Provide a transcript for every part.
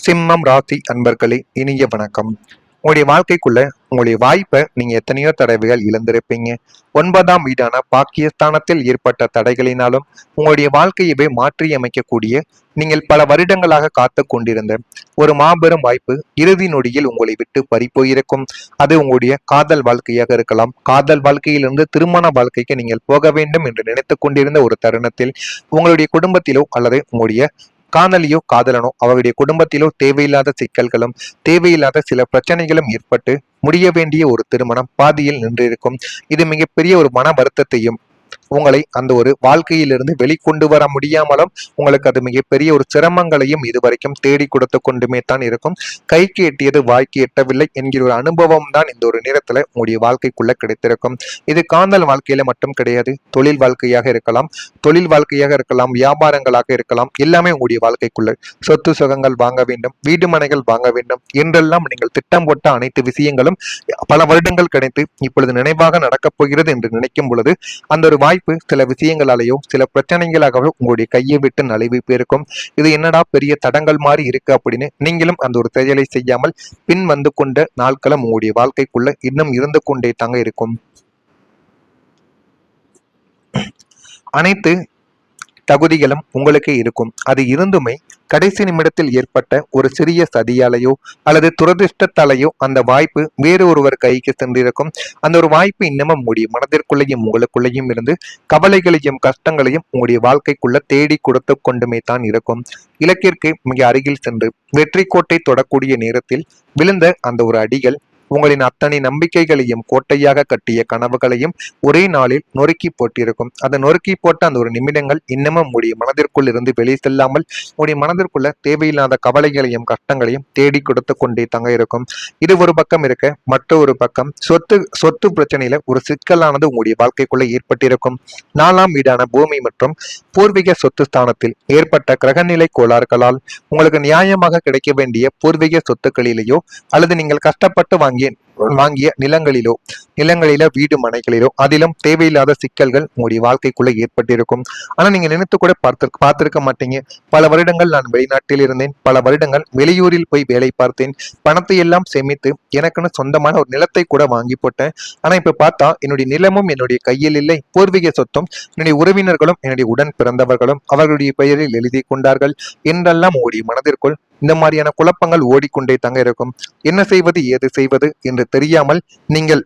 சிம்மம் ராசி அன்பர்களே, இனிய வணக்கம். உங்களுடைய வாழ்க்கைக்குள்ள உங்களுடைய வாய்ப்பை நீங்க எத்தனையோ தடவைகள் இழந்திருப்பீங்க. 9ஆம் வீடான பாக்கியஸ்தானத்தில் ஏற்பட்ட தடைகளினாலும் உங்களுடைய வாழ்க்கையவே மாற்றி அமைக்கக்கூடிய நீங்கள் பல வருடங்களாக காத்து கொண்டிருந்த ஒரு மாபெரும் வாய்ப்பு இறுதி நொடியில் உங்களை விட்டு பறிப்போயிருக்கும். அது உங்களுடைய காதல் வாழ்க்கையாக இருக்கலாம். காதல் வாழ்க்கையிலிருந்து திருமண வாழ்க்கைக்கு நீங்கள் போக வேண்டும் என்று நினைத்துக் கொண்டிருந்த ஒரு தருணத்தில் உங்களுடைய குடும்பத்திலோ அல்லது உங்களுடைய காதலியோ காதலனோ அவருடைய குடும்பத்திலோ தேவையில்லாத சிக்கல்களும் தேவையில்லாத சில பிரச்சனைகளும் ஏற்பட்டு முடிய வேண்டிய ஒரு திருமணம் பாதியில் நின்றிருக்கும். இது மிகப்பெரிய ஒரு மன வருத்தத்தையும் உங்களை அந்த ஒரு வாழ்க்கையிலிருந்து வெளிக்கொண்டு வர முடியாமலும் உங்களுக்கு அது மிகப்பெரிய ஒரு சிரமங்களையும் இதுவரைக்கும் தேடி கொடுத்து கொண்டுமே தான் இருக்கும். கைக்கு எட்டியது வாய்க்கு எட்டவில்லை என்கிற ஒரு அனுபவம் தான் இந்த ஒரு நேரத்துல உங்களுடைய வாழ்க்கைக்குள்ள கிடைத்திருக்கும். இது காதல் வாழ்க்கையில மட்டும் கிடையாது, தொழில் வாழ்க்கையாக இருக்கலாம், வியாபாரங்களாக இருக்கலாம். எல்லாமே உங்களுடைய வாழ்க்கைக்குள்ள சொத்து சுகங்கள் வாங்க வேண்டும், வீடு மனைகள் வாங்க வேண்டும் என்றெல்லாம் நீங்கள் திட்டம் போட்ட அனைத்து விஷயங்களும் பல வருடங்கள் கிடைத்து இப்பொழுது நினைவாக நடக்கப் போகிறது என்று நினைக்கும் பொழுது அந்த ஒரு வாய்ப்பு சில விஷயங்களாலேயோ சில பிரச்சனைகளாகவோ உங்களுடைய கையை விட்டு நழுவி போயிருக்கும். இது என்னடா பெரிய தடங்கள் மாதிரி இருக்கு அப்படின்னு நீங்களும் அந்த ஒரு செயலை செய்யாமல் பின் வந்து கொண்ட நாட்களும் உங்களுடைய வாழ்க்கைக்குள்ள இன்னும் இருந்து கொண்டே தாங்க இருக்கும். அனைத்து தகுதிகளும் உங்களுக்கு இருக்கும். அது இருந்துமே கடைசி நிமிடத்தில் ஏற்பட்ட ஒரு சிறிய சதியாலையோ அல்லது துரதிருஷ்டத்தாலேயோ அந்த வாய்ப்பு வேறு ஒருவர் கைக்கு சென்றிருக்கும். அந்த ஒரு வாய்ப்பு இன்னமும் உங்களுடைய மனதிற்குள்ளேயும் உங்களுக்குள்ளேயும் இருந்து கவலைகளையும் கஷ்டங்களையும் உங்களுடைய வாழ்க்கைக்குள்ள தேடி கொடுத்து கொண்டுமே தான் இருக்கும். இலக்கிற்கு மிக அருகில் சென்று வெற்றி கோட்டை தொடக்கூடிய நேரத்தில் விழுந்த அந்த ஒரு அடிகள் உங்களின் அத்தனை நம்பிக்கைகளையும் கோட்டையாக கட்டிய கனவுகளையும் ஒரே நாளில் நொறுக்கி போட்டிருக்கும். அதை நொறுக்கி போட்ட அந்த ஒரு நிமிடங்கள் இன்னமும் உடைய மனதிற்குள் இருந்து வெளியே செல்லாமல் உடைய மனதிற்குள்ள தேவையில்லாத கவலைகளையும் கஷ்டங்களையும் தேடி கொடுத்து கொண்டே தங்க இருக்கும். இது ஒரு பக்கம் இருக்க, மற்ற ஒரு பக்கம் சொத்து பிரச்சனையில ஒரு சிக்கலானது உங்களுடைய வாழ்க்கைக்குள்ள ஏற்பட்டிருக்கும். 4ஆம் வீடான பூமி மற்றும் பூர்வீக சொத்து ஸ்தானத்தில் ஏற்பட்ட கிரகநிலை கோளாறுகளால் உங்களுக்கு நியாயமாக கிடைக்க வேண்டிய பூர்வீக சொத்துக்களிலேயோ அல்லது நீங்கள் கஷ்டப்பட்டு வாங்கிய நிலங்களில வீடு மனைகளிலோ அதிலும் தேவையில்லாத சிக்கல்கள் உங்களுடைய வாழ்க்கைக்குள்ள ஏற்பட்டிருக்கும். ஆனா நீங்க நினைத்து கூட பார்த்திருக்க மாட்டீங்க. பல வருடங்கள் நான் வெளிநாட்டில் இருந்தேன், பல வருடங்கள் வெளியூரில் போய் வேலை பார்த்தேன், பணத்தை எல்லாம் சேமித்து எனக்குன்னு சொந்தமான ஒரு நிலத்தை கூட வாங்கி போட்டேன். ஆனா இப்ப பார்த்தா என்னுடைய நிலமும் என்னுடைய கையில் இல்லை, பூர்வீக சொத்தும் என்னுடைய உறவினர்களும் என்னுடைய உடன் பிறந்தவர்களும் அவர்களுடைய பெயரில் எழுதி கொண்டார்கள் என்றெல்லாம் உங்களுடைய மனதிற்குள் இந்த மாதிரியான குழப்பங்கள் ஓடிக்கொண்டே தங்க இருக்கும். என்ன செய்வது ஏது செய்வது என்று தெரியாமல் நீங்கள்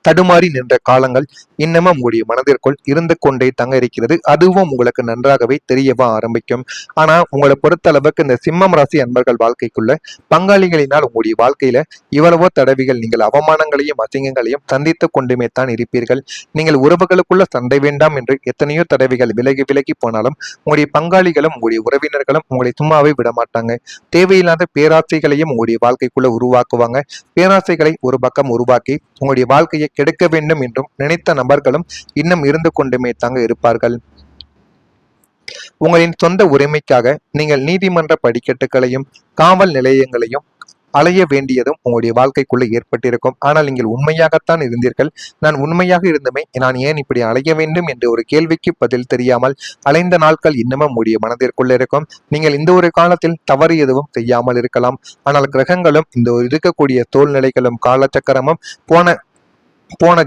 தடுமாறி நின்ற காலங்கள் இன்னமும் உங்களுடைய மனதிற்குள் இருந்து கொண்டே தங்க இருக்கிறது. அதுவும் உங்களுக்கு நன்றாகவே தெரியவா ஆரம்பிக்கும். ஆனா உங்களை பொறுத்த அளவுக்கு இந்த சிம்மம் ராசி அன்பர்கள் வாழ்க்கைக்குள்ள பங்காளிகளினால் உங்களுடைய வாழ்க்கையில இவ்வளவோ தடவைகள் நீங்கள் அவமானங்களையும் அசிங்கங்களையும் சந்தித்து கொண்டுமே தான் இருப்பீர்கள். நீங்கள் உறவுகளுக்குள்ள சண்டை வேண்டாம் என்று எத்தனையோ தடவைகள் விலகி விலகி போனாலும் உங்களுடைய பங்காளிகளும் உங்களுடைய உறவினர்களும் உங்களை சும்மாவே விட மாட்டாங்க. தேவையில்லாத பேராசைகளையும் உங்களுடைய வாழ்க்கைக்குள்ள உருவாக்குவாங்க. பேராசைகளை ஒரு பக்கம் உருவாக்கி உங்களுடைய வாழ்க்கையை கெடுக்க வேண்டும் என்றும் நினைத்த நபர்களும் இன்னும் இருந்து கொண்டுமே தாங்க இருப்பார்கள். உங்களின் சொந்த உரிமைக்காக நீங்கள் நீதிமன்ற படிக்கட்டுகளையும் காவல் நிலையங்களையும் அலைய வேண்டியதும் உங்களுடைய வாழ்க்கைக்குள்ள ஏற்பட்டிருக்கும். ஆனால் நீங்கள் உண்மையாகத்தான் இருந்தீர்கள். நான் உண்மையாக இருந்துமே நான் ஏன் இப்படி அலைய வேண்டும் என்று ஒரு கேள்விக்கு பதில் தெரியாமல் அலைந்த நாட்கள் இன்னமும் உங்களுடைய மனதிற்குள்ள இருக்கும். நீங்கள் இந்த ஒரு காலத்தில் தவறு எதுவும் செய்யாமல் இருக்கலாம். ஆனால் கிரகங்களும் இந்த இருக்கக்கூடிய சூழ்நிலைகளும் காலச்சக்கரமும் போன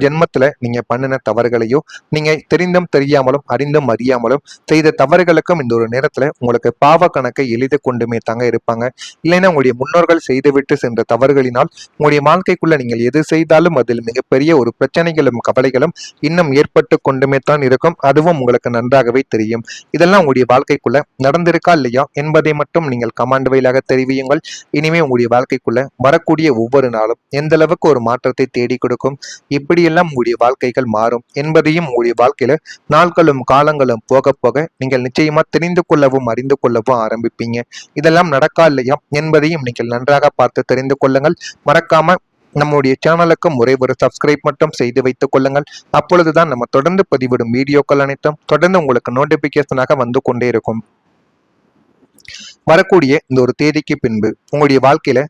ஜென்மத்துல நீங்க பண்ணின தவறுகளையோ நீங்க தெரிந்தும் தெரியாமலும் அறிந்தும் அறியாமலும் செய்த தவறுகளுக்கும் இந்த ஒரு நேரத்துல உங்களுக்கு பாவ கணக்கை எழுதி கொண்டுமே தாங்க இருப்பாங்க. இல்லைன்னா உங்களுடைய முன்னோர்கள் செய்துவிட்டு சென்ற தவறுகளினால் உங்களுடைய வாழ்க்கைக்குள்ள நீங்கள் எது செய்தாலும் அதில் மிகப்பெரிய ஒரு பிரச்சனைகளும் கவலைகளும் இன்னும் ஏற்பட்டு கொண்டுமே தான் இருக்கும். அதுவும் உங்களுக்கு நன்றாகவே தெரியும். இதெல்லாம் உங்களுடைய வாழ்க்கைக்குள்ள நடந்திருக்கா இல்லையா என்பதை மட்டும் நீங்கள் கமாண்ட் வழியாக தெரிவியுங்கள். இனிமே உங்களுடைய வாழ்க்கைக்குள்ள வரக்கூடிய ஒவ்வொரு நாளும் எந்த அளவுக்கு ஒரு மாற்றத்தை தேடி கொடுக்கும், இப்படியெல்லாம் உங்களுடைய வாழ்க்கைகள் மாறும் என்பதையும் உங்களுடைய வாழ்க்கையில நாட்களும் காலங்களும் போக போக நீங்கள் நிச்சயமா தெரிந்து கொள்ளவும் அறிந்து கொள்ளவும் ஆரம்பிப்பீங்க. இதெல்லாம் நடக்கா இல்லையா என்பதையும் நீங்கள் நன்றாக பார்த்து தெரிந்து கொள்ளுங்கள். மறக்காம நம்முடைய சேனலுக்கும் ஒரே ஒரு சப்ஸ்கிரைப் மட்டும் செய்து வைத்துக் கொள்ளுங்கள். அப்பொழுதுதான் நம்ம தொடர்ந்து பதிவிடும் வீடியோக்கள் அனைத்தும் தொடர்ந்து உங்களுக்கு நோட்டிபிகேஷனாக வந்து கொண்டே இருக்கும். வரக்கூடிய இந்த ஒரு தேதிக்கு பின்பு உங்களுடைய வாழ்க்கையில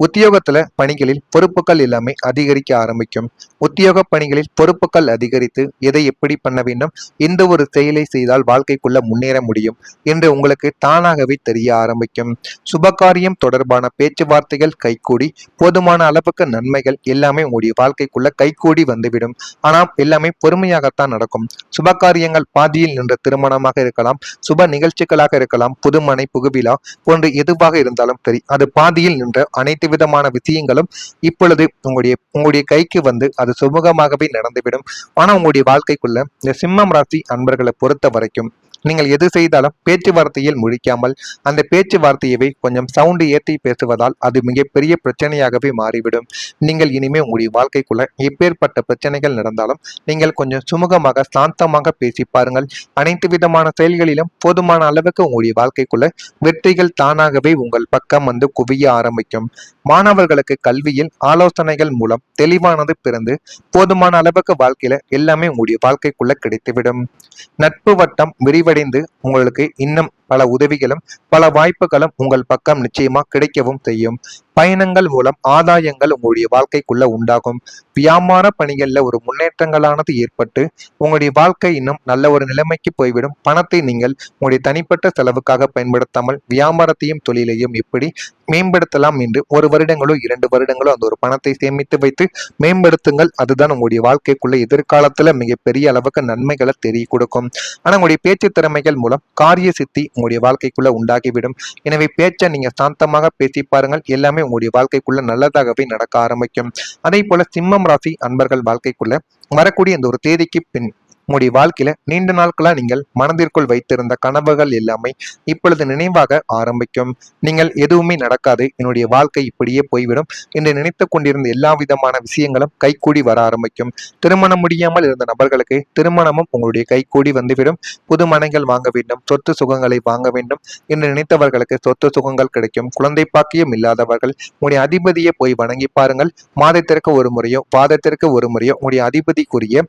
உத்தியோகத்துல பணிகளில் பொறுப்புகள் எல்லாமே அதிகரிக்க ஆரம்பிக்கும். உத்தியோக பணிகளில் பொறுப்புகள் அதிகரித்து எதை எப்படி பண்ண வேண்டும், எந்த ஒரு செயலை செய்தால் வாழ்க்கைக்குள்ள முன்னேற முடியும் என்று உங்களுக்கு தானாகவே தெரிய ஆரம்பிக்கும். சுபகாரியம் தொடர்பான பேச்சுவார்த்தைகள் கைகூடி போதுமான அளவுக்கு நன்மைகள் எல்லாமே உங்களுடைய வாழ்க்கைக்குள்ள கைகூடி வந்துவிடும். ஆனால் எல்லாமே பொறுமையாகத்தான் நடக்கும். சுபகாரியங்கள் பாதியில் நின்ற திருமணமாக இருக்கலாம், சுப நிகழ்ச்சிகளாக இருக்கலாம், புதுமனை புகுவிழா போன்று எதுவாக இருந்தாலும் சரி, அது பாதியில் நின்ற அனைத்து விதமான விஷயங்களும் இப்பொழுது உங்களுடைய கைக்கு வந்து அது சுமூகமாகவே நடந்துவிடும். ஆனா உங்களுடைய வாழ்க்கைக்குள்ள இந்த சிம்மம் ராசி அன்பர்களை பொறுத்த வரைக்கும் நீங்கள் எது செய்தாலும் பேச்சுவார்த்தையில் முடிக்காமல் அந்த பேச்சுவார்த்தையவே கொஞ்சம் சவுண்டு ஏற்றி பேசுவதால் அது மிகப்பெரிய பிரச்சனையாகவே மாறிவிடும். நீங்கள் இனிமே உங்களுடைய வாழ்க்கைக்குள்ள எப்பேற்பட்ட பிரச்சனைகள் நடந்தாலும் நீங்கள் கொஞ்சம் சுமூகமாக சாந்தமாக பேசி பாருங்கள். அனைத்து விதமான செயல்களிலும் போதுமான அளவுக்கு உங்களுடைய வாழ்க்கைக்குள்ள வெற்றிகள் தானாகவே உங்கள் பக்கம் வந்து குவிய ஆரம்பிக்கும். மாணவர்களுக்கு கல்வியில் ஆலோசனைகள் மூலம் தெளிவானது பிறந்து போதுமான அளவுக்கு வாழ்க்கையில எல்லாமே உங்களுடைய வாழ்க்கைக்குள்ள கிடைத்துவிடும். நட்பு வட்டம் விரிவடைந்து உங்களுக்கு இன்னும் பல உதவிகளும் பல வாய்ப்புகளும் உங்கள் பக்கம் நிச்சயமா கிடைக்கவும் செய்யும். பயணங்கள் மூலம் ஆதாயங்கள் உங்களுடைய வாழ்க்கைக்குள்ள உண்டாகும். வியாபார பணிகள்ல ஒரு முன்னேற்றங்களானது ஏற்பட்டு உங்களுடைய வாழ்க்கை இன்னும் நல்ல ஒரு நிலைமைக்கு போய்விடும். பணத்தை நீங்கள் உங்களுடைய தனிப்பட்ட செலவுக்காக பயன்படுத்தாமல் வியாபாரத்தையும் தொழிலையும் எப்படி மேம்படுத்தலாம் என்று 1 வருடங்களோ 2 வருடங்களோ அந்த ஒரு பணத்தை சேமித்து வைத்து மேம்படுத்துங்கள். அதுதான் உங்களுடைய வாழ்க்கைக்குள்ள எதிர்காலத்துல மிகப்பெரிய அளவுக்கு நன்மைகளை தெரிய கொடுக்கும். ஆனா உங்களுடைய பேச்சு திறமைகள் மூலம் காரிய சித்தி உங்களுடைய வாழ்க்கைக்குள்ள உண்டாகிவிடும். எனவே பேச்சை நீங்க சாந்தமாக பேசி பாருங்கள். எல்லாமே உங்களுடைய வாழ்க்கைக்குள்ள நல்லதாகவே நடக்க ஆரம்பிக்கும். அதே போல சிம்மம் ராசி அன்பர்கள் வாழ்க்கைக்குள்ள வரக்கூடிய இந்த ஒரு தேதிக்கு பின் உங்களுடைய வாழ்க்கையில நீண்ட நாட்களா நீங்கள் மனதிற்குள் வைத்திருந்த கனவுகள் எல்லாமே இப்பொழுது நினைவாக ஆரம்பிக்கும். நீங்கள் எதுவுமே நடக்காது, என்னுடைய வாழ்க்கை இப்படியே போய்விடும் என்று நினைத்து கொண்டிருந்த எல்லா விதமான விஷயங்களும் கைகூடி வர ஆரம்பிக்கும். திருமணம் முடியாமல் இருந்த நபர்களுக்கு திருமணமும் உங்களுடைய கைகூடி வந்துவிடும். புது மனைகள் வாங்க வேண்டும், சொத்து சுகங்களை வாங்க வேண்டும் என்று நினைத்தவர்களுக்கு சொத்து சுகங்கள் கிடைக்கும். குழந்தை பாக்கியம் இல்லாதவர்கள் உங்களுடைய அதிபதியை போய் வணங்கி பாருங்கள். மாதத்திற்கு ஒரு முறையோ பாதத்திற்கு ஒரு முறையோ உங்களுடைய அதிபதிக்குரிய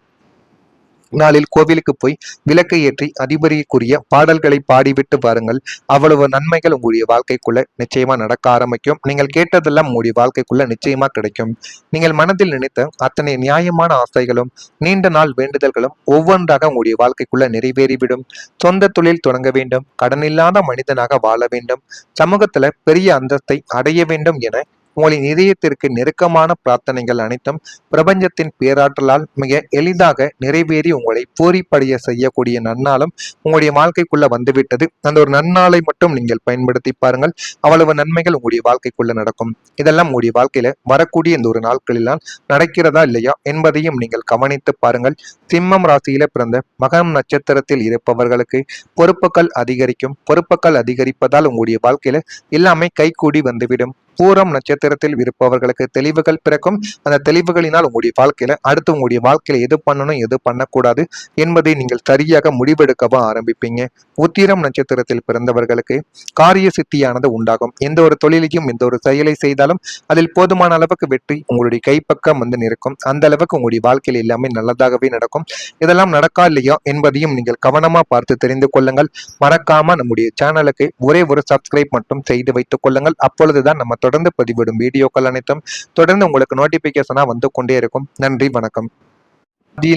நாளில் கோவிலுக்கு போய் விளக்கை ஏற்றி அதிபதிக்குரிய பாடல்களை பாடிவிட்டு பாருங்கள். அவ்வளவு நன்மைகள் உங்களுடைய வாழ்க்கைக்குள்ள நிச்சயமா நடக்க ஆரம்பிக்கும். நீங்கள் கேட்டதெல்லாம் உங்களுடைய வாழ்க்கைக்குள்ள நிச்சயமா கிடைக்கும். நீங்கள் மனதில் நினைத்த அத்தனை நியாயமான ஆசைகளும் நீண்ட நாள் வேண்டுதல்களும் ஒவ்வொன்றாக உங்களுடைய வாழ்க்கைக்குள்ள நிறைவேறிவிடும். சொந்த தொழில் தொடங்க வேண்டும், கடனில்லாத மனிதனாக வாழ வேண்டும், சமூகத்துல பெரிய அந்தஸ்தை அடைய வேண்டும் என உங்களின் இதயத்திற்கு நெருக்கமான பிரார்த்தனைகள் அனைத்தும் பிரபஞ்சத்தின் பேராற்றலால் மிக எளிதாக நிறைவேறி உங்களை பூரிப்படைய செய்யக்கூடிய நன்னாளும் உங்களுடைய வாழ்க்கைக்குள்ள வந்துவிட்டது. அந்த ஒரு நன்னாளை மட்டும் நீங்கள் பயன்படுத்தி பாருங்கள். அவ்வளவு நன்மைகள் உங்களுடைய வாழ்க்கைக்குள்ள நடக்கும். இதெல்லாம் உங்களுடைய வாழ்க்கையில வரக்கூடிய இந்த ஒரு நாட்களில் நடக்கிறதா இல்லையா என்பதையும் நீங்கள் கவனித்து பாருங்கள். சிம்மம் ராசியில பிறந்த மகம் நட்சத்திரத்தில் இருப்பவர்களுக்கு பொறுப்புகள் அதிகரிக்கும். பொறுப்புகள் அதிகரிப்பதால் உங்களுடைய வாழ்க்கையில எல்லாமே கைகூடி வந்துவிடும். பூரம் நட்சத்திரத்தில் இருப்பவர்களுக்கு தெளிவுகள் பிறக்கும். அந்த தெளிவுகளினால் உங்களுடைய வாழ்க்கையில அடுத்து உங்களுடைய வாழ்க்கையில எது பண்ணணும் எது பண்ணக்கூடாது என்பதை நீங்கள் சரியாக முடிவெடுக்கவும் ஆரம்பிப்பீங்க. உத்திரம் நட்சத்திரத்தில் பிறந்தவர்களுக்கு காரிய சித்தியானது உண்டாகும். எந்த ஒரு தொழிலையும் எந்த ஒரு செயலை செய்தாலும் அதில் போதுமான அளவுக்கு வெற்றி உங்களுடைய கைப்பக்கம் வந்து நிற்கும். அந்த அளவுக்கு உங்களுடைய வாழ்க்கையில் எல்லாமே நல்லதாகவே நடக்கும். இதெல்லாம் நடக்கா இல்லையா என்பதையும் நீங்கள் கவனமா பார்த்து தெரிந்து கொள்ளுங்கள். மறக்காம நம்முடைய சேனலுக்கு ஒரே ஒரு சப்ஸ்கிரைப் மட்டும் செய்து வைத்துக் கொள்ளுங்கள். அப்பொழுதுதான் நம்ம தொடர்ந்து பதிவிடும் வீடியோக்கள் அனைத்தும் தொடர்ந்து உங்களுக்கு நோட்டிபிகேஷனா வந்து கொண்டே இருக்கும். நன்றி, வணக்கம்.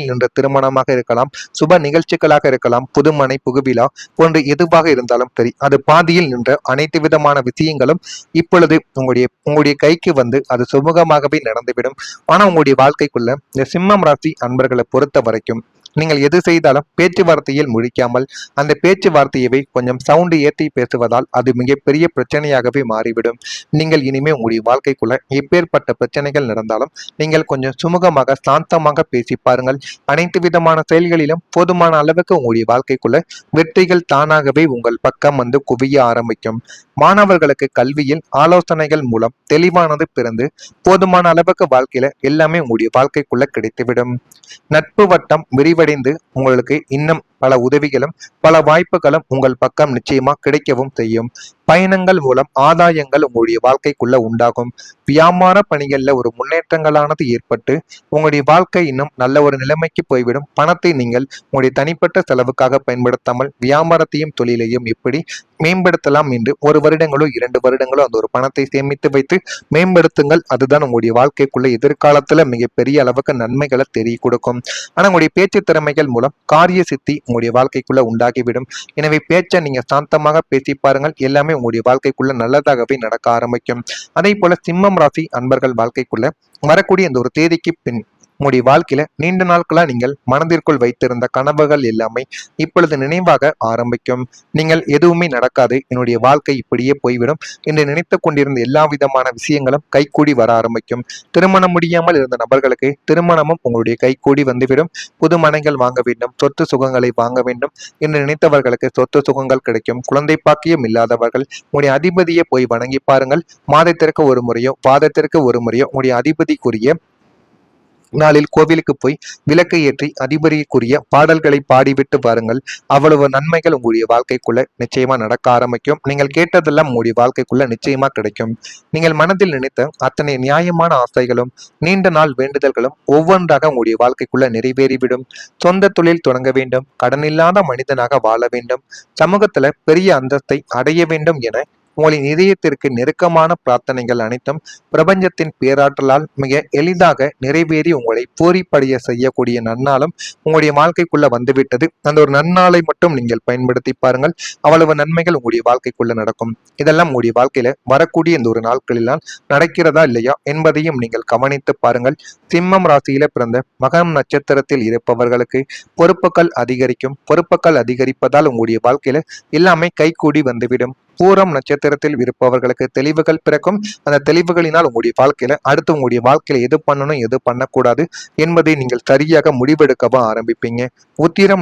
நின்ற திருமணமாக இருக்கலாம், சுப நிகழ்ச்சிகளாக இருக்கலாம், புதுமனை புகுவிழா போன்று எதுவாக இருந்தாலும் சரி, அது பாதியில் நின்ற அனைத்து விதமான விஷயங்களும் இப்பொழுது உங்களுடைய கைக்கு வந்து அது சுமூகமாகவே நடந்துவிடும். ஆனா உங்களுடைய வாழ்க்கைக்குள்ள இந்த சிம்மம் ராசி அன்பர்களை பொறுத்த வரைக்கும் நீங்கள் எது செய்தாலும் பேச்சுவார்த்தையில் முடிக்காமல் அந்த பேச்சுவார்த்தையவே கொஞ்சம் சவுண்டு ஏற்றி பேசுவதால் அது மிகப்பெரிய பிரச்சனையாகவே மாறிவிடும். நீங்கள் இனிமே உங்களுடைய வாழ்க்கைக்குள்ள எப்பேற்பட்ட பிரச்சனைகள் நடந்தாலும் நீங்கள் கொஞ்சம் சுமூகமாக சாந்தமாக பேசி பாருங்கள். அனைத்து விதமான செயல்களிலும் போதுமான அளவுக்கு உங்களுடைய வாழ்க்கைக்குள்ள வெற்றிகள் தானாகவே உங்கள் பக்கம் வந்து குவிய ஆரம்பிக்கும். மாணவர்களுக்கு கல்வியில் ஆலோசனைகள் மூலம் தெளிவானது பிறந்து போதுமான அளவுக்கு வாழ்க்கையில எல்லாமே உங்களுடைய வாழ்க்கைக்குள்ள கிடைத்துவிடும். நட்பு வட்டம் விரிவடைந்து உங்களுக்கு இன்னும் பல உதவிகளும் பல வாய்ப்புகளும் உங்கள் பக்கம் நிச்சயமா கிடைக்கவும் செய்யும். பயணங்கள் மூலம் ஆதாயங்கள் உங்களுடைய வாழ்க்கைக்குள்ள உண்டாகும். வியாபார பணிகள்ல ஒரு முன்னேற்றங்களானது ஏற்பட்டு உங்களுடைய வாழ்க்கை இன்னும் நல்ல ஒரு நிலைமைக்கு போய்விடும். பணத்தை நீங்கள் உங்களுடைய தனிப்பட்ட செலவுக்காக பயன்படுத்தாமல் வியாபாரத்தையும் தொழிலையும் எப்படி மேம்படுத்தலாம் என்று 1 வருடங்களோ 2 வருடங்களோ அந்த ஒரு பணத்தை சேமித்து வைத்து மேம்படுத்துங்கள். அதுதான் உங்களுடைய வாழ்க்கைக்குள்ள எதிர்காலத்துல மிகப்பெரிய அளவுக்கு நன்மைகளை தெரிய கொடுக்கும். ஆனா உங்களுடைய பேச்சு திறமைகள் மூலம் காரிய சித்தி உங்களுடைய வாழ்க்கைக்குள்ள உண்டாகிவிடும். எனவே பேச்சை நீங்க சாந்தமாக பேசி பாருங்கள். எல்லாமே உங்களுடைய வாழ்க்கைக்குள்ள நல்லதாகவே நடக்க ஆரம்பிக்கும். அதே போல சிம்மம் ராசி அன்பர்கள் வாழ்க்கைக்குள்ள வரக்கூடிய இந்த ஒரு தேதிக்கு பின் உங்களுடைய வாழ்க்கையில நீண்ட நாட்களா நீங்கள் மனதிற்குள் வைத்திருந்த கனவுகள் எல்லாமே இப்பொழுது நினைவாக ஆரம்பிக்கும். நீங்கள் எதுவுமே நடக்காது, என்னுடைய வாழ்க்கை இப்படியே போய்விடும் என்று நினைத்து கொண்டிருந்த எல்லா விதமான விஷயங்களும் கைகூடி வர ஆரம்பிக்கும். திருமணம் முடியாமல் இருந்த நபர்களுக்கு திருமணமும் உங்களுடைய கைகூடி வந்துவிடும். புது மனைகள் வாங்க வேண்டும், சொத்து சுகங்களை வாங்க வேண்டும் என்று நினைத்தவர்களுக்கு சொத்து சுகங்கள் கிடைக்கும். குழந்தை பாக்கியம் இல்லாதவர்கள் உங்களுடைய அதிபதியை போய் வணங்கி பாருங்கள். மாதத்திற்கு ஒரு முறையோ வாதத்திற்கு ஒரு முறையோ உங்களுடைய அதிபதிக்குரிய நாளில் கோவிலுக்கு போய் விளக்கை ஏற்றி அதிபதிக்குரிய பாடல்களை பாடிவிட்டு பாருங்கள். அவ்வளவு நன்மைகள் உங்களுடைய வாழ்க்கைக்குள்ள நிச்சயமா நடக்க ஆரம்பிக்கும். நீங்கள் கேட்டதெல்லாம் உங்களுடைய வாழ்க்கைக்குள்ள நிச்சயமா கிடைக்கும். நீங்கள் மனதில் நினைத்த அத்தனை நியாயமான ஆசைகளும் நீண்ட நாள் வேண்டுதல்களும் ஒவ்வொன்றாக உங்களுடைய வாழ்க்கைக்குள்ள நிறைவேறிவிடும். சொந்த தொழில் தொடங்க வேண்டும், கடனில்லாத மனிதனாக வாழ வேண்டும், சமூகத்துல பெரிய அந்தஸ்தை அடைய வேண்டும் என உங்களின் இதயத்திற்கு நெருக்கமான பிரார்த்தனைகள் அனைத்தும் பிரபஞ்சத்தின் பேராற்றலால் மிக எளிதாக நிறைவேறி உங்களை பூரிப்படைய செய்யக்கூடிய நன்னாளும் உங்களுடைய வாழ்க்கைக்குள்ள வந்துவிட்டது. அந்த ஒரு நன்னாளை மட்டும் நீங்கள் பயன்படுத்தி பாருங்கள். அவ்வளவு நன்மைகள் உங்களுடைய வாழ்க்கைக்குள்ள நடக்கும். இதெல்லாம் உங்களுடைய வாழ்க்கையில வரக்கூடிய இந்த ஒரு நாட்களில் நடக்கிறதா இல்லையா என்பதையும் நீங்கள் கவனித்து பாருங்கள். சிம்மம் ராசியில பிறந்த மகம் நட்சத்திரத்தில் இருப்பவர்களுக்கு பொறுப்புகள் அதிகரிக்கும். பொறுப்புகள் அதிகரிப்பதால் உங்களுடைய வாழ்க்கையில எல்லாமே கைகூடி வந்துவிடும். பூரம் நட்சத்திரத்தில் இருப்பவர்களுக்கு தெளிவுகள் பிறக்கும். அந்த தெளிவுகளினால் உங்களுடைய வாழ்க்கையில அடுத்து உங்களுடைய வாழ்க்கையில எது பண்ணணும் எது பண்ணக்கூடாது என்பதை நீங்கள் சரியாக முடிவெடுக்கவும் ஆரம்பிப்பீங்க. உத்திரம்